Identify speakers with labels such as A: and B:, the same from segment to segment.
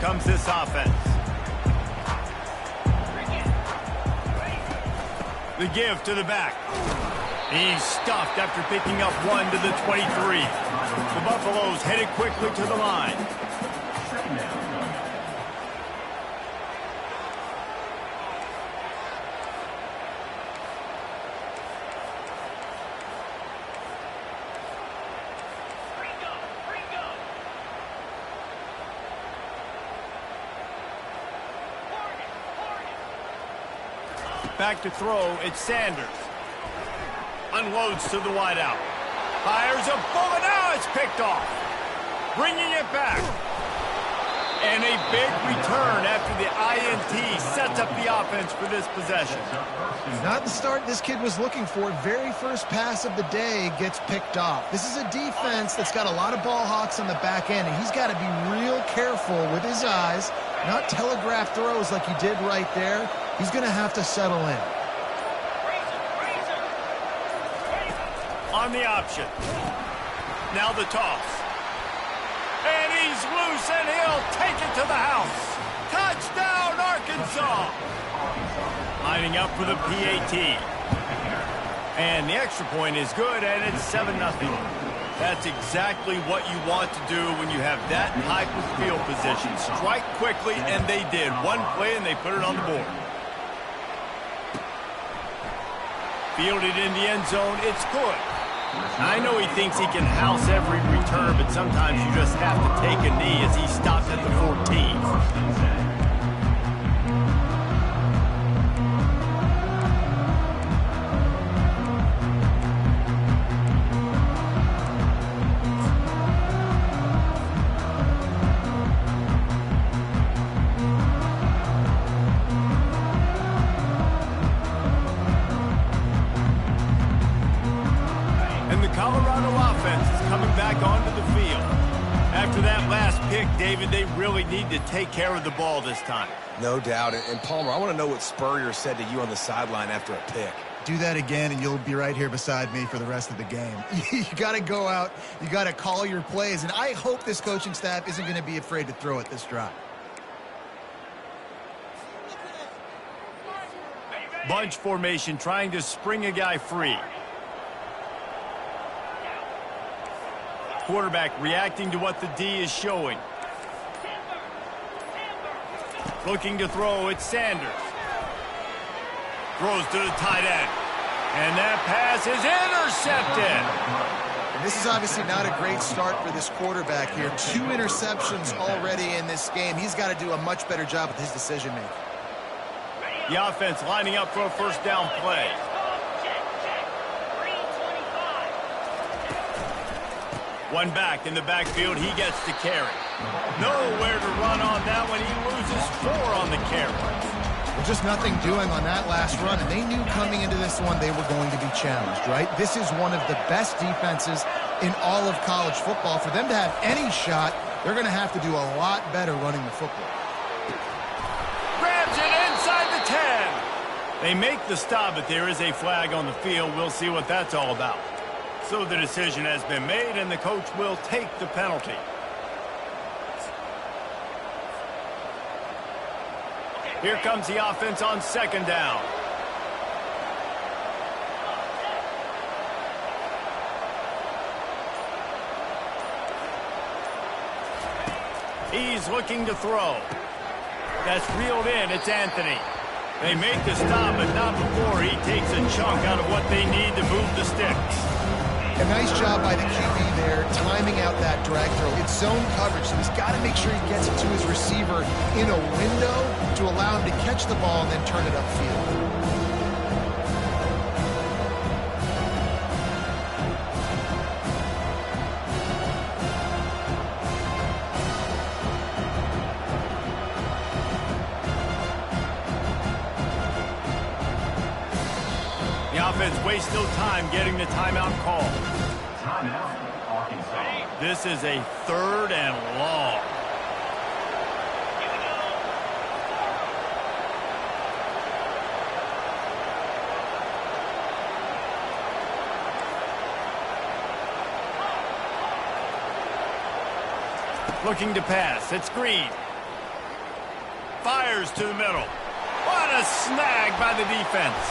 A: comes this offense. The give to the back. He's stuffed after picking up one to the 23. The Buffaloes headed quickly to the line. Back to throw, it's Sanders. Unloads to the wideout. Fires a bullet, now it's picked off. Bringing it back. And a big return after the INT sets up the offense for this possession.
B: Not the start this kid was looking for. Very first pass of the day gets picked off. This is a defense that's got a lot of ball hawks on the back end, and he's got to be real careful with his eyes, not telegraph throws like he did right there. He's going to have to settle in.
A: On the option. Now the toss. And he's loose, and he'll take it to the house. Touchdown, Arkansas! Lining up for the PAT. And the extra point is good, and it's 7-0. That's exactly what you want to do when you have that type of field position. Strike quickly, and they did. One play, and they put it on the board. Fielded in the end zone, it's good. I know he thinks he can house every return, but sometimes you just have to take a knee as he stopped at the 14. David, they really need to take care of the ball this time.
C: No doubt. And Palmer, I want to know what Spurrier said to you on the sideline after a pick.
B: Do that again, and you'll be right here beside me for the rest of the game. You got to go out. You got to call your plays. And I hope this coaching staff isn't going to be afraid to throw it this drive.
A: Bunch formation, trying to spring a guy free. Quarterback reacting to what the D is showing. Looking to throw, it's Sanders. Throws to the tight end. And that pass is intercepted.
B: And this is obviously not a great start for this quarterback here. 2 interceptions already in this game. He's got to do a much better job with his decision-making.
A: The offense lining up for a first down play. One back in the backfield, he gets to carry. Nowhere to run on that one. He loses 4 on the carry.
B: Well, just nothing doing on that last run, and they knew coming into this one they were going to be challenged, right? This is one of the best defenses in all of college football. For them to have any shot, they're going to have to do a lot better running the football.
A: Grabs it inside the 10. They make the stop, but there is a flag on the field. We'll see what that's all about. So the decision has been made, and the coach will take the penalty. Here comes the offense on second down. He's looking to throw. That's reeled in. It's Anthony. They make the stop, but not before he takes a chunk out of what they need to move the sticks.
B: A nice job by the QB there, timing out that drag throw. It's zone coverage, so he's got to make sure he gets it to his receiver in a window to allow him to catch the ball and then turn it upfield.
A: Offense wastes no time getting the timeout call. This is a 3rd and long. Looking to pass. It's Green. fires to the middle. What a snag by the defense.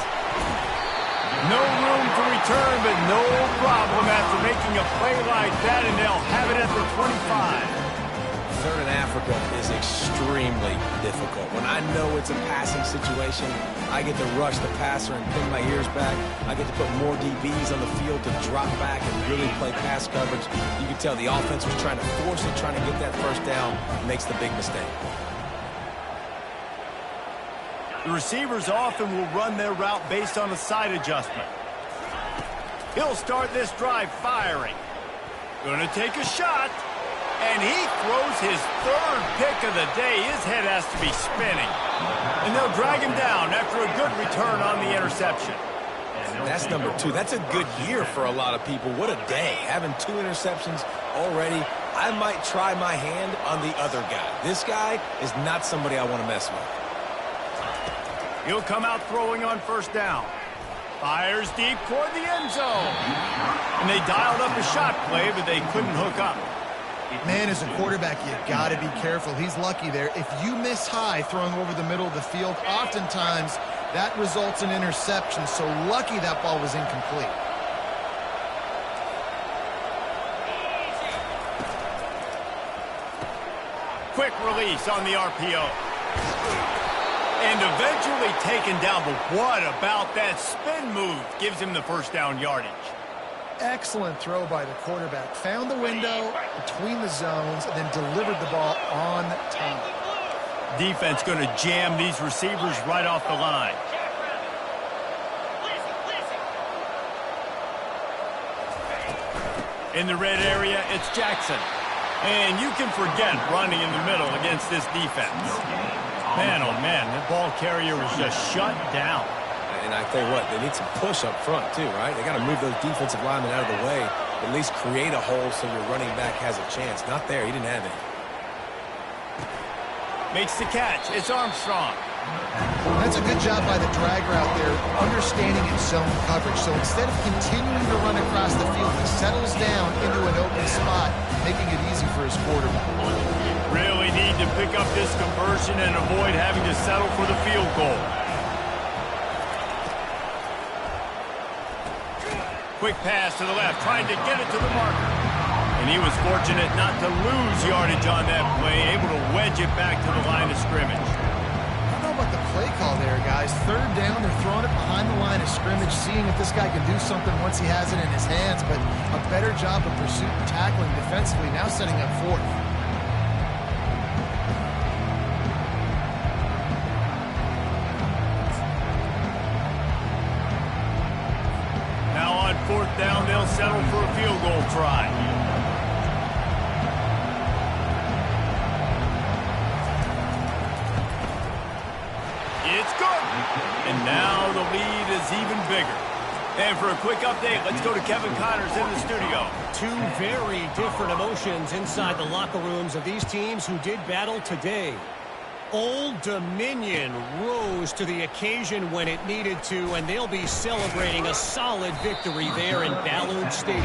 A: No room to return, but no problem after making a play like that, and they'll have it at the 25.
C: Third in Africa is extremely difficult. When I know it's a passing situation, I get to rush the passer and pin my ears back. I get to put more DBs on the field to drop back and really play pass coverage. You can tell the offense was trying to force it, trying to get that first down, makes the big mistake.
A: The receivers often will run their route based on a side adjustment. He'll start this drive firing. Gonna take a shot. And he throws his third pick of the day. His head has to be spinning. And they'll drag him down after a good return on the interception.
C: That's number 2. That's a good year for a lot of people. What a day. Having 2 interceptions already. I might try my hand on the other guy. This guy is not somebody I want to mess with.
A: He'll come out throwing on first down. Fires deep toward the end zone. And they dialed up a shot play, but they couldn't hook up.
B: Man, as a quarterback, you got to be careful. He's lucky there. If you miss high throwing over the middle of the field, oftentimes that results in interception. So lucky that ball was incomplete.
A: Quick release on the RPO. And eventually taken down. But what about that spin move? Gives him the first down yardage.
B: Excellent throw by the quarterback. Found the window between the zones and then delivered the ball on time.
A: Defense going to jam these receivers right off the line. In the red area, it's Jackson. And you can forget running in the middle against this defense. Man, oh man, the ball carrier was just shut down.
C: And I tell you what, they need some push up front too, right? They got to move those defensive linemen out of the way, at least create a hole so your running back has a chance. Not there. He didn't have it.
A: Makes the catch. It's Armstrong.
B: That's a good job by the drag route there, understanding its zone coverage. So instead of continuing to run across the field, he settles down into an open spot, making it easy for his quarterback.
A: Really need to pick up this conversion and avoid having to settle for the field goal. Quick pass to the left, trying to get it to the marker. And he was fortunate not to lose yardage on that play, able to wedge it back to the line of scrimmage.
B: I don't know about the play call there, guys. Third down, they're throwing it behind the line of scrimmage, seeing if this guy can do something once he has it in his hands, but a better job of pursuit and tackling defensively, now setting up fourth.
A: Fourth down, they'll settle for a field goal try. It's good. And now the lead is even bigger. And for a quick update, let's go to Kevin Connors in the studio.
D: 2 very different emotions inside the locker rooms of these teams who did battle today. Old Dominion rose to the occasion when it needed to, and they'll be celebrating a solid victory there in Ballard Stadium.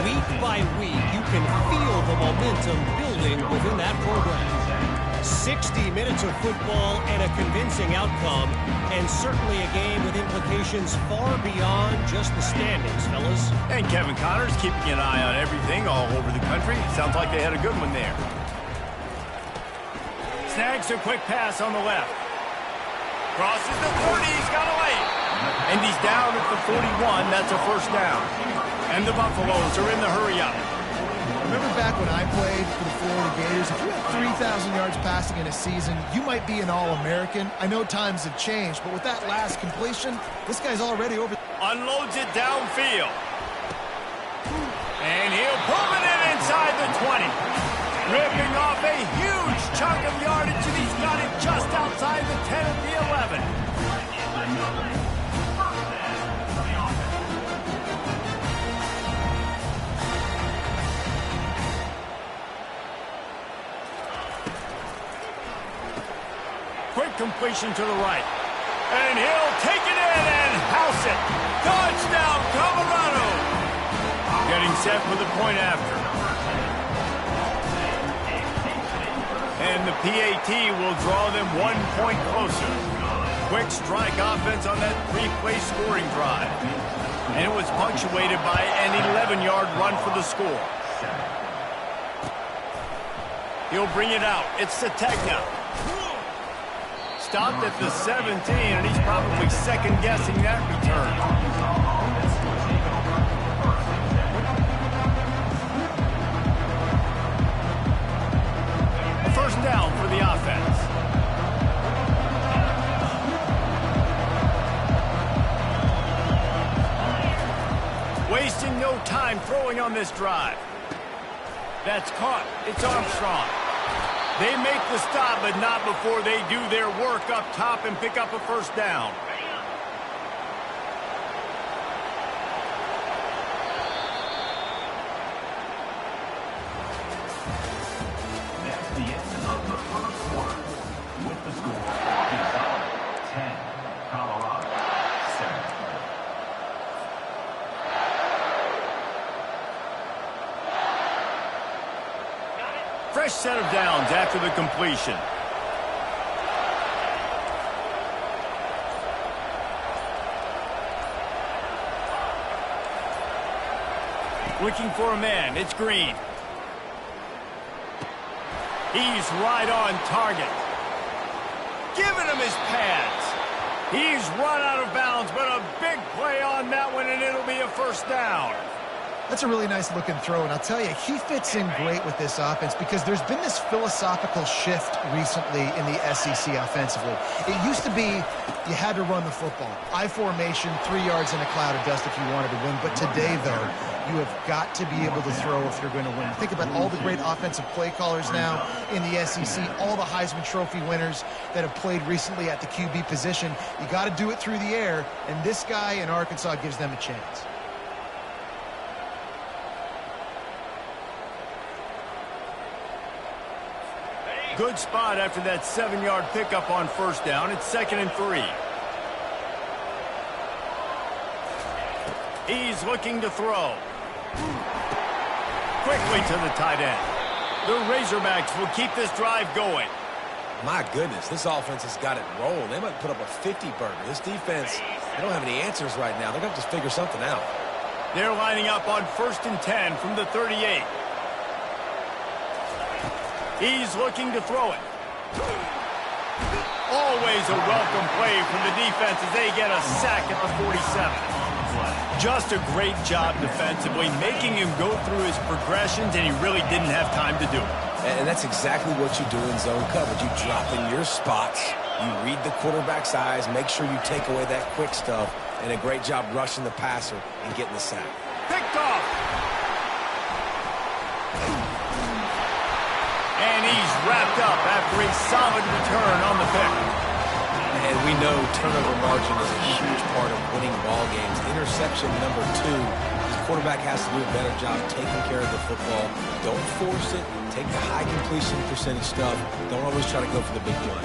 D: Week by week, you can feel the momentum building within that program. 60 minutes of football and a convincing outcome, and certainly a game with implications far beyond just the standings, fellas.
A: And Kevin Connors keeping an eye on everything all over the country. Sounds like they had a good one there. Snags a quick pass on the left. Crosses the 30, he's got a lane. And he's down at the 41, that's a first down. And the Buffaloes are in the hurry-up.
B: Remember back when I played for the Florida Gators, if you had 3,000 yards passing in a season, you might be an All-American. I know times have changed, but with that last completion, this guy's already over.
A: Unloads it downfield. And he'll pull it in inside the 20. Ripping off a huge chunk of yardage, and he's got it just outside the 10 at the 11. Quick completion to the right. And he'll take it in and house it. Touchdown, Colorado. Getting set for the point after. And the PAT will draw them 1 point closer. Quick strike offense on that 3-play scoring drive. And it was punctuated by an 11-yard run for the score. He'll bring it out. It's Sategna. Stopped at the 17, and he's probably second-guessing that return. First down for the offense. Wasting no time throwing on this drive. That's caught. It's Armstrong. They make the stop, but not before they do their work up top and pick up a first down.
E: That's the end of the first quarter. With the score, Gonzales 10, Colorado 7.
A: Fresh set of downs after the completion. Looking for a man. It's Green. He's right on target. Giving him his pads. He's run out of bounds, but a big play on that one, and it'll be a first down.
B: That's a really nice looking throw, and I'll tell you, he fits in great with this offense because there's been this philosophical shift recently in the SEC offensively. It used to be you had to run the football. I formation, 3 yards in a cloud of dust if you wanted to win. But today, though, you have got to be able to throw if you're going to win. Think about all the great offensive play callers now in the SEC, all the Heisman Trophy winners that have played recently at the QB position. You got to do it through the air, and this guy in Arkansas gives them a chance.
A: Good spot after that 7-yard pickup on first down. It's 2nd and 3. He's looking to throw. Quickly to the tight end. The Razorbacks will keep this drive going.
C: My goodness, this offense has got it rolling. They might put up a 50-burger. This defense, they don't have any answers right now. They're going to have to figure something out.
A: They're lining up on 1st and 10 from the 38. He's looking to throw it. Always a welcome play from the defense as they get a sack at the 47. Just a great job defensively, making him go through his progressions, and he really didn't have time to do it.
C: And that's exactly what you do in zone coverage. You drop in your spots, you read the quarterback's eyes, make sure you take away that quick stuff, and a great job rushing the passer and getting the sack.
A: Picked off. And he's wrapped up after a solid return on the pick.
C: And we know turnover margin is a huge part of winning ball games. Interception number 2. The quarterback has to do a better job taking care of the football. Don't force it. Take the high completion percentage stuff. Don't always try to go for the big play.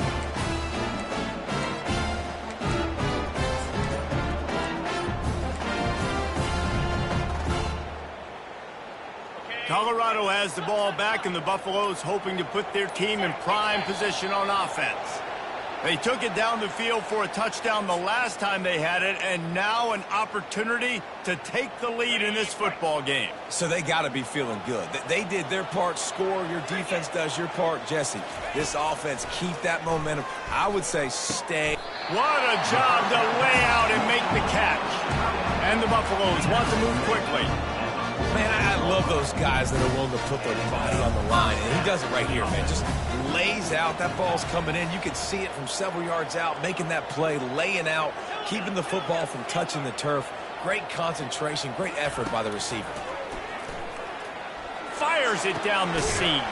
A: Colorado has the ball back, and the Buffaloes hoping to put their team in prime position on offense. They took it down the field for a touchdown the last time they had it, and now an opportunity to take the lead in this football game.
C: So they got to be feeling good. They did their part, score. Your defense does your part, Jesse. This offense, keep that momentum. I would say stay.
A: What a job to lay out and make the catch. And the Buffaloes want to move quickly.
C: Man, I love those guys that are willing to put their body on the line. And he does it right here, man. Just lays out. That ball's coming in. You can see it from several yards out, making that play, laying out, keeping the football from touching the turf. Great concentration, great effort by the receiver.
A: Fires it down the seam.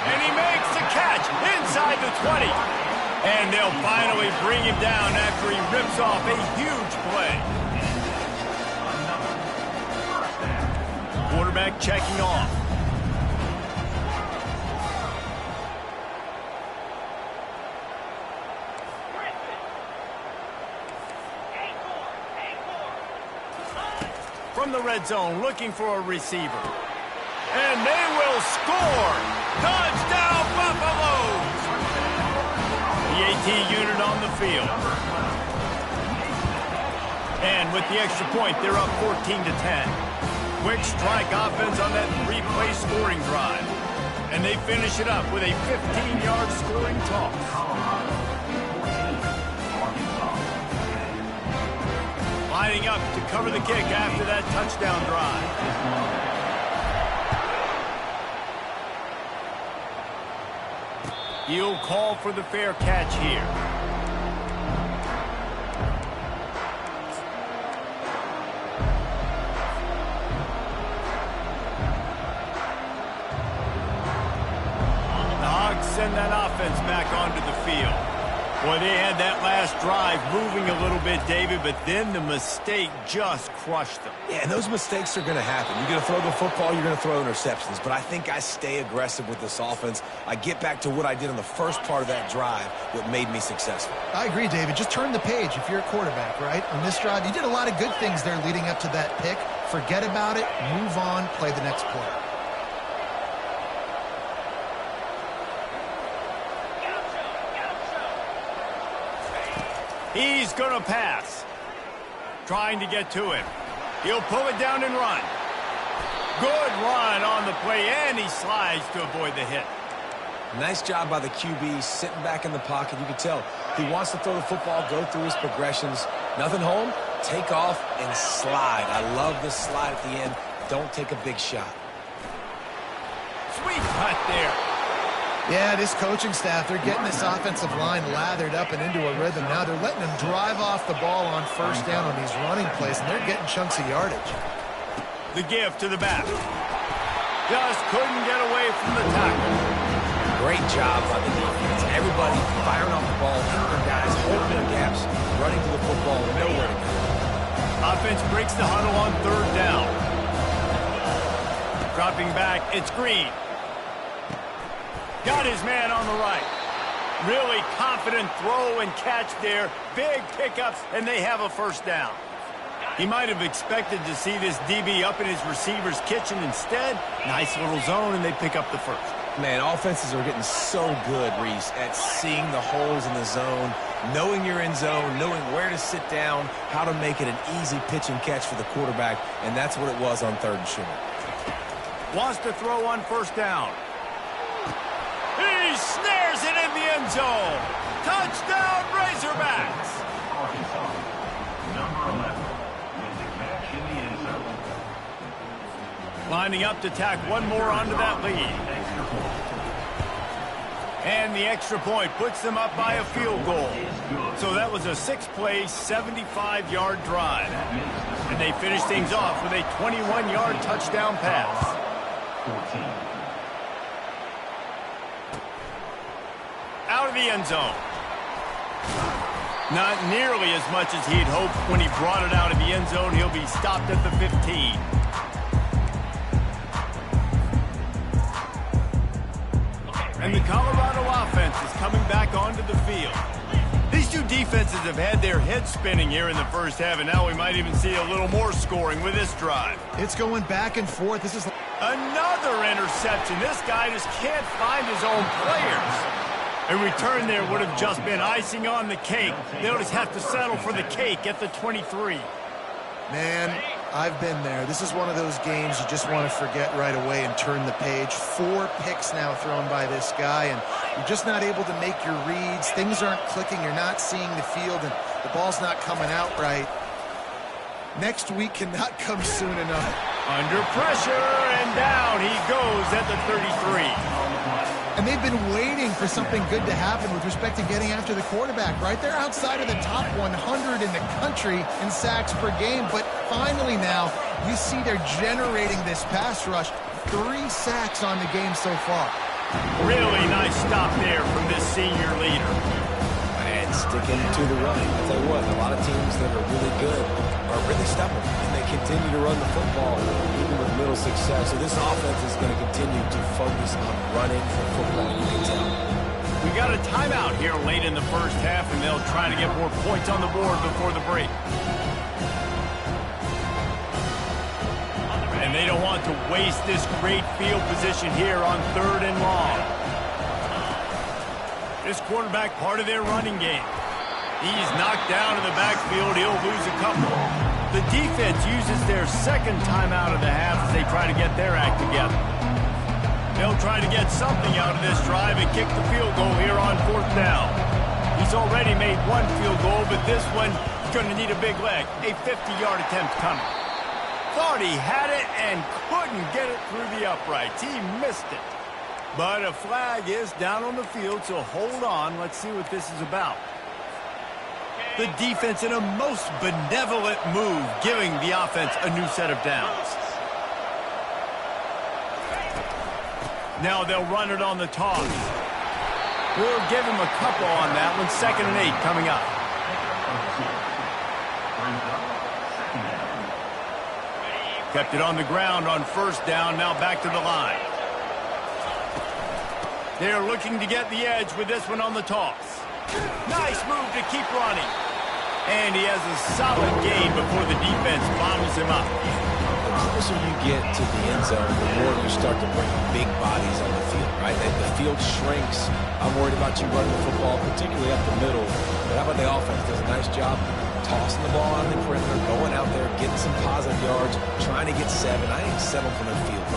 A: And he makes the catch inside the 20. And they'll finally bring him down after he rips off a huge play. Quarterback checking off. From the red zone, looking for a receiver. And they will score! Touchdown, Buffalo! PAT unit on the field. And with the extra point, they're up 14-10. Quick strike offense on that three-play scoring drive. And they finish it up with a 15-yard scoring toss. Lining up to cover the kick after that touchdown drive. He'll call for the fair catch here. The Hogs send that offense back onto the field. Boy, they had that last drive moving a little bit, David, but then the mistake just crushed them.
C: Yeah, and those mistakes are going to happen. You're going to throw the football, you're going to throw interceptions. But I think I stay aggressive with this offense. I get back to what I did on the first part of that drive, what made me successful.
B: I agree, David. Just turn the page if you're a quarterback, right? On this drive, you did a lot of good things there leading up to that pick. Forget about it, move on, play the next play.
A: He's going to pass. Trying to get to him. He'll pull it down and run. Good run on the play, and he slides to avoid the hit.
C: Nice job by the QB, sitting back in the pocket. You can tell he wants to throw the football, go through his progressions. Nothing home, take off, and slide. I love the slide at the end. Don't take a big shot.
A: Sweet cut there.
B: Yeah, this coaching staff, they're getting this offensive line lathered up and into a rhythm. Now they're letting them drive off the ball on first down on these running plays, and they're getting chunks of yardage.
A: The give to the back. Just couldn't get away from the tackle.
C: Great job by the defense. Everybody firing off the ball, hitting guys, holding their gaps, running to the football, nowhere to go.
A: Offense breaks the huddle on third down. Dropping back, it's Green. Got his man on the right. Really confident throw and catch there. Big pickups, and they have a first down. He might have expected to see this DB up in his receiver's kitchen. Instead, nice little zone, and they pick up the first.
C: Man, offenses are getting so good, Reese, at seeing the holes in the zone, knowing you're in zone, knowing where to sit down, how to make it an easy pitch and catch for the quarterback, and that's what it was on third and short.
A: Wants to throw on first down. He snares it in the end zone. Touchdown, Razorbacks.
E: Arkansas, number 11, with the catch in the end zone.
A: Lining up to tack one more onto that lead.
E: Extra point.
A: And the extra point puts them up by a field goal. So that was a 6-play, 75-yard drive. And they finish things off with a 21-yard touchdown pass.
E: 14.
A: Out of the end zone. Not nearly as much as he'd hoped when he brought it out of the end zone. He'll be stopped at the 15. And the Colorado offense is coming back onto the field. These two defenses have had their heads spinning here in the first half, and now we might even see a little more scoring with this drive.
B: It's going back and forth. This is
A: another interception. This guy just can't find his own players. A return there would have just been icing on the cake. They'll just have to settle for the cake at the 23.
B: Man, I've been there. This is one of those games you just want to forget right away and turn the page. 4 picks now thrown by this guy, and you're just not able to make your reads. Things aren't clicking. You're not seeing the field, and the ball's not coming out right. Next week cannot come soon enough.
A: Under pressure, and down he goes at the 33.
B: And they've been waiting for something good to happen with respect to getting after the quarterback, right? They're outside of the top 100 in the country in sacks per game, but finally now you see they're generating this pass rush. 3 sacks on the game so far.
A: Really nice stop there from this senior leader.
C: And sticking to the run. I'll tell you what, a lot of teams that are really good are really stubborn, and they continue to run the football even with little success. So this offense is going to continue to focus on running the football, you can tell.
A: We got a timeout here late in the first half, and they'll try to get more points on the board before the break. And they don't want to waste this great field position here on 3rd and long. This quarterback part of their running game. He's knocked down in the backfield. He'll lose a couple. The defense uses their second timeout of the half as they try to get their act together. They'll try to get something out of this drive and kick the field goal here on 4th down. He's already made one field goal, but this one is going to need a big leg. A 50-yard attempt coming. Thought he had it and couldn't get it through the uprights. He missed it. But a flag is down on the field, so hold on. Let's see what this is about. The defense in a most benevolent move, giving the offense a new set of downs. Now they'll run it on the toss. We'll give him a couple on that one. 2nd and 8 coming up. Kept it on the ground on 1st down. Now back to the line. They're looking to get the edge with this one on the toss. Nice move to keep running. And he has a solid gain before the defense bottles him up.
C: The closer you get to the end zone, the more you start to bring big bodies on the field, right? The field shrinks. I'm worried about you running the football, particularly up the middle. But how about the offense? Does a nice job tossing the ball on the perimeter, going out there, getting some positive yards, trying to get 7. I think 7 from the field.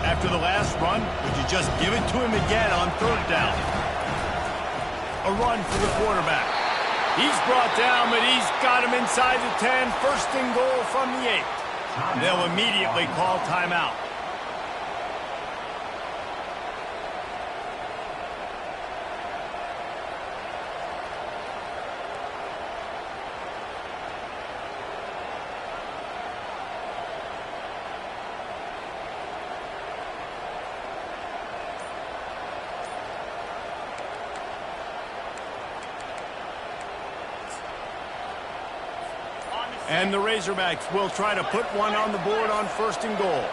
A: After the last run, would you just give it to him again on 3rd down? A run for the quarterback. He's brought down, but he's got him inside the 10. 1st and goal from the 8. They'll immediately call timeout. And the Razorbacks will try to put one on the board on 1st and goal.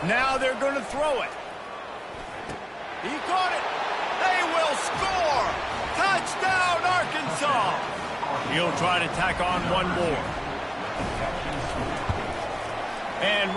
A: Now they're going to throw it. He caught it. They will score. Touchdown, Arkansas. He'll try to tack on one more. And with